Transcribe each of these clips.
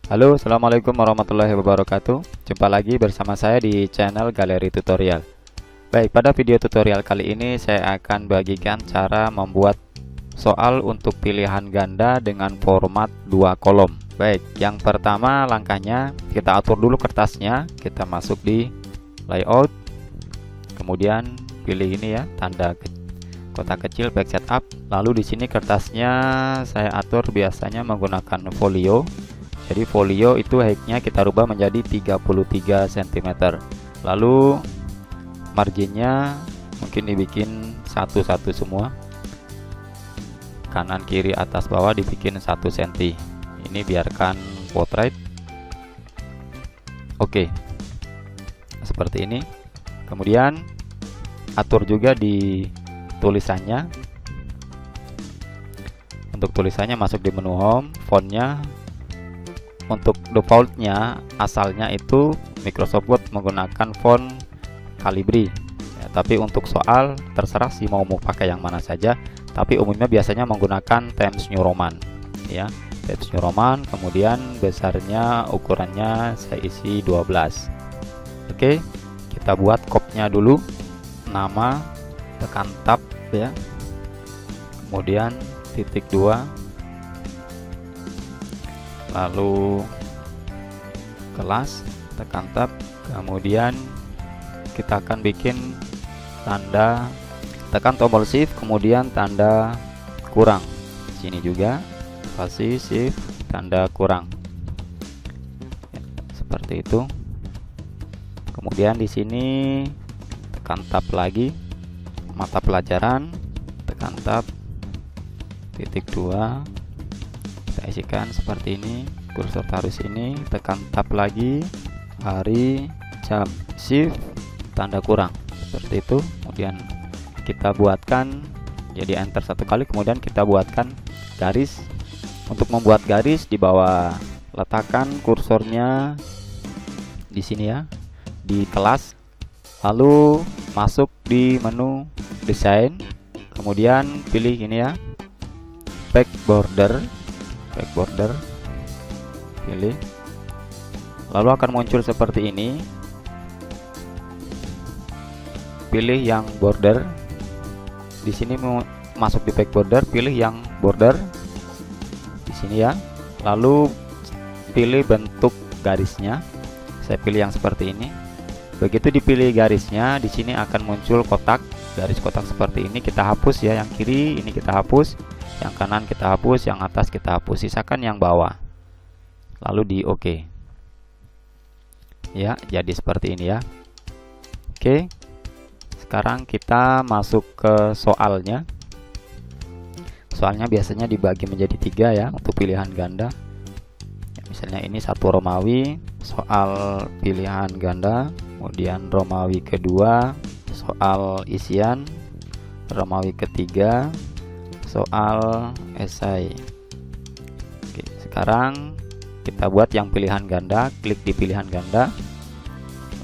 Halo, assalamualaikum warahmatullahi wabarakatuh. Jumpa lagi bersama saya di channel Galeri Tutorial. Baik, pada video tutorial kali ini saya akan bagikan cara membuat soal untuk pilihan ganda dengan format 2 kolom. Baik, yang pertama langkahnya kita atur dulu kertasnya, kita masuk di layout, kemudian pilih ini ya, tanda kotak kecil back setup. Lalu di sini kertasnya saya atur biasanya menggunakan folio. Jadi folio itu height-nya kita rubah menjadi 33 cm. Lalu marginnya mungkin dibikin satu-satu semua, kanan kiri atas bawah dibikin 1 cm. Ini biarkan portrait. Oke, seperti ini. Kemudian atur juga di tulisannya. Untuk tulisannya masuk di menu home, fontnya untuk defaultnya asalnya itu Microsoft Word menggunakan font Calibri ya, tapi untuk soal terserah sih mau pakai yang mana saja, tapi umumnya biasanya menggunakan Times New Roman ya, Times New Roman. Kemudian besarnya ukurannya saya isi 12. Oke, kita buat kopnya dulu, nama, tekan tab ya, kemudian titik 2, lalu kelas, tekan tab, kemudian kita akan bikin tanda, tekan tombol shift kemudian tanda kurang. Sini juga spasi shift tanda kurang ya, seperti itu. Kemudian di sini tekan tab lagi, mata pelajaran, tekan tab, titik 2, kita isikan seperti ini, kursor taruh sini, tekan tab lagi, hari, jam, shift tanda kurang, seperti itu. Kemudian kita buatkan jadi enter satu kali, kemudian kita buatkan garis. Untuk membuat garis di bawah letakkan kursornya di sini ya, di kelas, lalu masuk di menu desain, kemudian pilih ini ya, back border, pilih, lalu akan muncul seperti ini. Pilih yang border, di sini masuk di back border, pilih yang border di sini ya, lalu pilih bentuk garisnya, saya pilih yang seperti ini. Begitu dipilih garisnya, di sini akan muncul kotak, garis kotak seperti ini. Kita hapus ya, yang kiri ini kita hapus, yang kanan kita hapus, yang atas kita hapus, sisakan yang bawah, lalu di OK ya, jadi seperti ini ya. Oke, sekarang kita masuk ke soalnya. Soalnya biasanya dibagi menjadi 3 ya untuk pilihan ganda ya, misalnya ini 1 Romawi, soal pilihan ganda, kemudian Romawi kedua, soal isian, Romawi ketiga, soal esai. Oke, sekarang kita buat yang pilihan ganda, klik di pilihan ganda,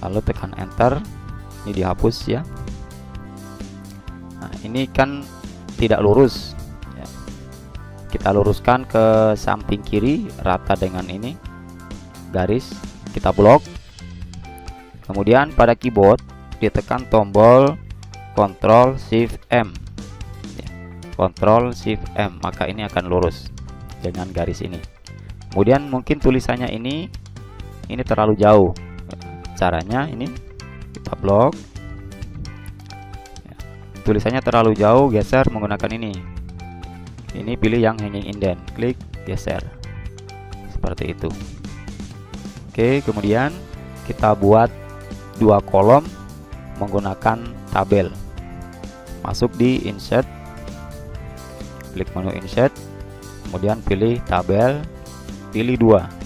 lalu tekan enter, ini dihapus ya. Nah, ini kan tidak lurus ya. Kita luruskan ke samping kiri rata dengan ini garis, kita blok. Kemudian pada keyboard ditekan tombol Ctrl Shift M ya, Ctrl Shift M, maka ini akan lurus dengan garis ini. Kemudian mungkin tulisannya ini terlalu jauh. Caranya ini kita blok ya, tulisannya terlalu jauh, geser menggunakan ini pilih yang hanging indent, klik geser seperti itu. Oke, kemudian kita buat 2 kolom menggunakan tabel. Masuk di insert, klik menu insert, kemudian pilih tabel, pilih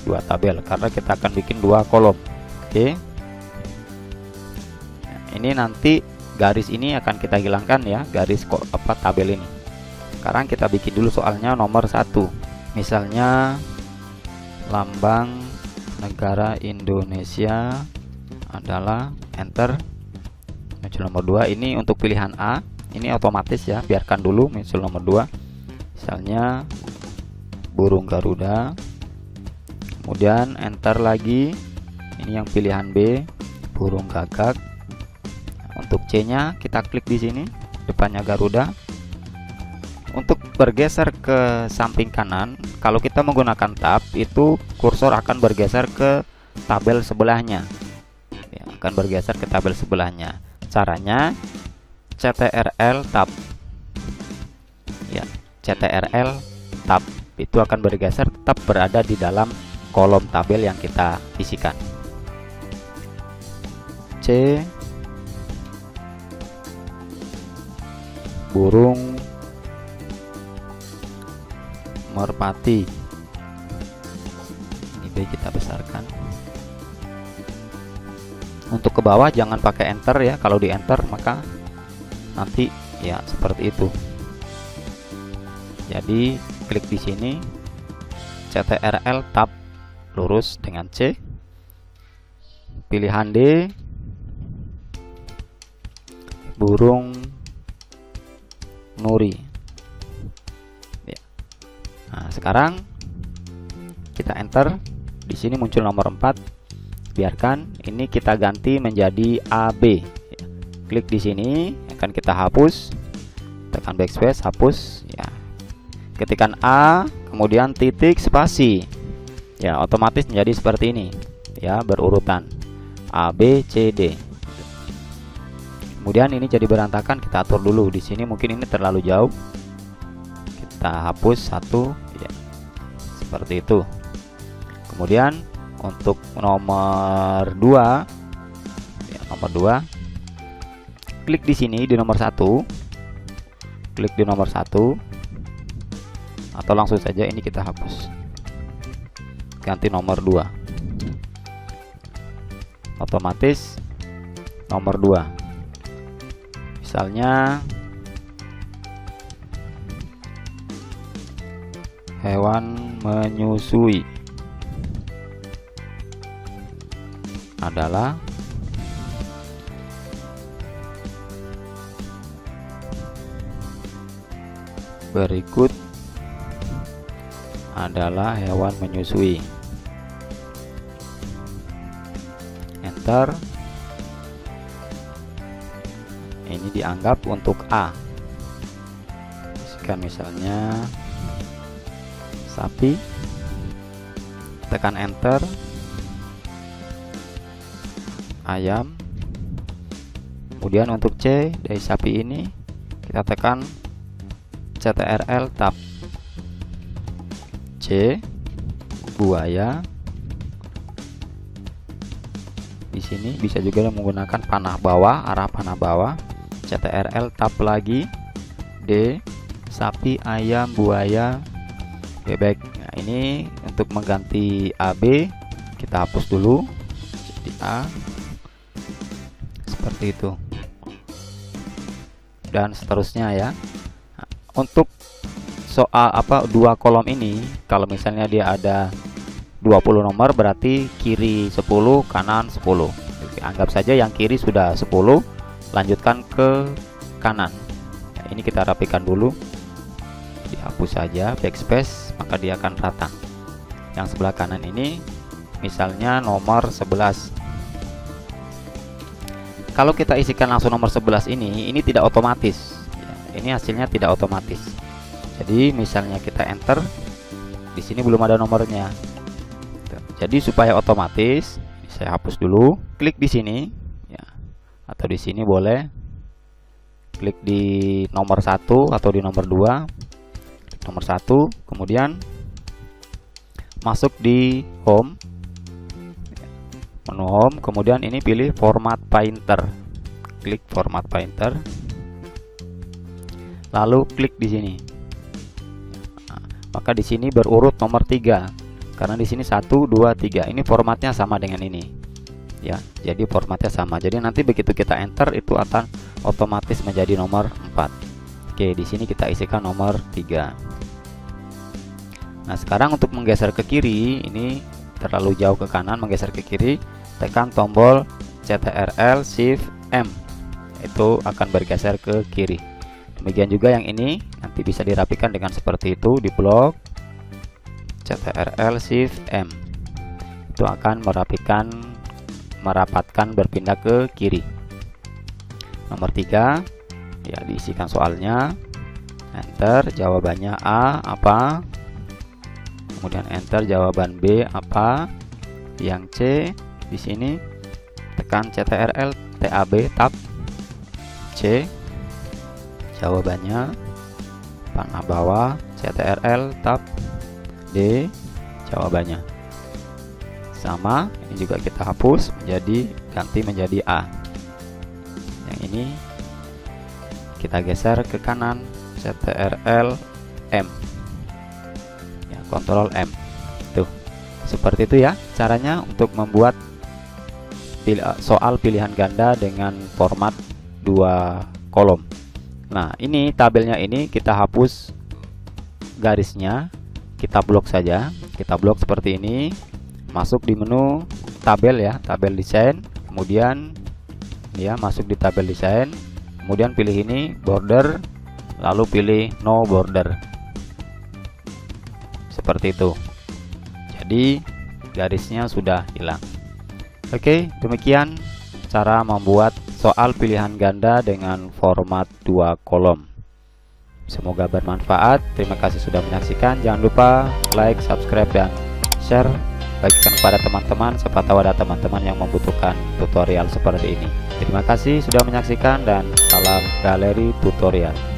2 tabel karena kita akan bikin 2 kolom. Oke, nah, ini nanti garis ini akan kita hilangkan ya, garis tabel ini. Sekarang kita bikin dulu soalnya nomor 1, misalnya lambang negara Indonesia adalah, enter. Muncul nomor 2, ini untuk pilihan A, ini otomatis ya, biarkan dulu muncul nomor 2. Misalnya burung Garuda, kemudian enter lagi. Ini yang pilihan B, burung gagak. Untuk C nya kita klik di sini, depannya Garuda. Untuk bergeser ke samping kanan, kalau kita menggunakan tab, itu kursor akan bergeser ke tabel sebelahnya, ya, akan bergeser ke tabel sebelahnya. Caranya CTRL tab, ya, CTRL tab, itu akan bergeser, tetap berada di dalam kolom tabel yang kita isikan. C, burung merpati. Ini B kita besarkan. Untuk ke bawah jangan pakai enter ya, kalau di enter maka nanti ya seperti itu. Jadi klik di sini, CTRL tab, lurus dengan C, pilihan D, burung nuri. Ya. Nah, sekarang kita enter. Di sini muncul nomor 4. Biarkan ini kita ganti menjadi AB. Ya. Klik di sini, akan kita hapus. Tekan backspace, hapus. Ya. Ketikkan A, kemudian titik spasi. Ya, otomatis menjadi seperti ini. Ya, berurutan A, B, C, D. Kemudian ini jadi berantakan, kita atur dulu. Di sini mungkin ini terlalu jauh. Kita hapus satu, ya. Seperti itu. Kemudian untuk nomor 2, ya, nomor 2, klik di sini di nomor 1. Klik di nomor 1. Atau langsung saja ini kita hapus. Ganti nomor 2. Otomatis nomor 2. Misalnya hewan menyusui adalah berikut adalah hewan menyusui. Enter. Ini dianggap untuk A. Misalnya sapi. Tekan enter. Ayam. Kemudian untuk C dari sapi ini kita tekan CTRL tab. C, buaya. Di sini bisa juga menggunakan panah bawah, arah panah bawah. CTRL tab lagi. D, sapi, ayam, buaya, bebek. Nah, ini untuk mengganti AB kita hapus dulu. Jadi A, seperti itu. Dan seterusnya ya. Nah, untuk soal dua kolom ini, kalau misalnya dia ada 20 nomor, berarti kiri 10, kanan 10. Oke, anggap saja yang kiri sudah 10, lanjutkan ke kanan. Ya, ini kita rapikan dulu, dihapus saja backspace, maka dia akan rata. Yang sebelah kanan ini misalnya nomor 11. Kalau kita isikan langsung nomor 11 ini tidak otomatis ya, ini hasilnya tidak otomatis. Jadi misalnya kita enter, di sini belum ada nomornya. Jadi supaya otomatis, saya hapus dulu. Klik di sini, ya, atau di sini boleh. Klik di nomor 1 atau di nomor 2. Klik nomor 1, kemudian masuk di home, menu home, kemudian ini pilih format painter. Klik format painter, lalu klik di sini. Maka di sini berurut nomor 3 karena di sini 1, 2, 3 ini formatnya sama dengan ini ya, jadi formatnya sama. Jadi nanti begitu kita enter itu akan otomatis menjadi nomor 4. Oke, di sini kita isikan nomor 3. Nah, sekarang untuk menggeser ke kiri, ini terlalu jauh ke kanan, menggeser ke kiri, tekan tombol CTRL Shift M, itu akan bergeser ke kiri. Demikian juga yang ini nanti bisa dirapikan dengan seperti itu, di blok CTRL Shift M. itu akan merapatkan berpindah ke kiri. Nomor 3 ya, diisikan soalnya, enter, jawabannya A apa, kemudian enter jawaban B apa, yang C di sini tekan CTRL tab tab, C jawabannya, panah bawah CTRL tab, D jawabannya. Sama, ini juga kita hapus, ganti menjadi A. Yang ini kita geser ke kanan, CTRL M ya, Ctrl M. Tuh, seperti itu ya caranya untuk membuat soal pilihan ganda dengan format 2 kolom. Nah, ini tabelnya ini kita hapus garisnya, kita blok saja. Kita blok seperti ini, masuk di menu tabel ya, tabel desain, kemudian ya masuk di tabel desain, kemudian pilih ini border, lalu pilih no border, seperti itu. Jadi garisnya sudah hilang. Oke, demikian cara membuat soal pilihan ganda dengan format 2 kolom. Semoga bermanfaat. Terima kasih sudah menyaksikan. Jangan lupa like, subscribe, dan share. Bagikan kepada teman-teman, siapa tahu ada teman-teman yang membutuhkan tutorial seperti ini. Terima kasih sudah menyaksikan dan salam galeri tutorial.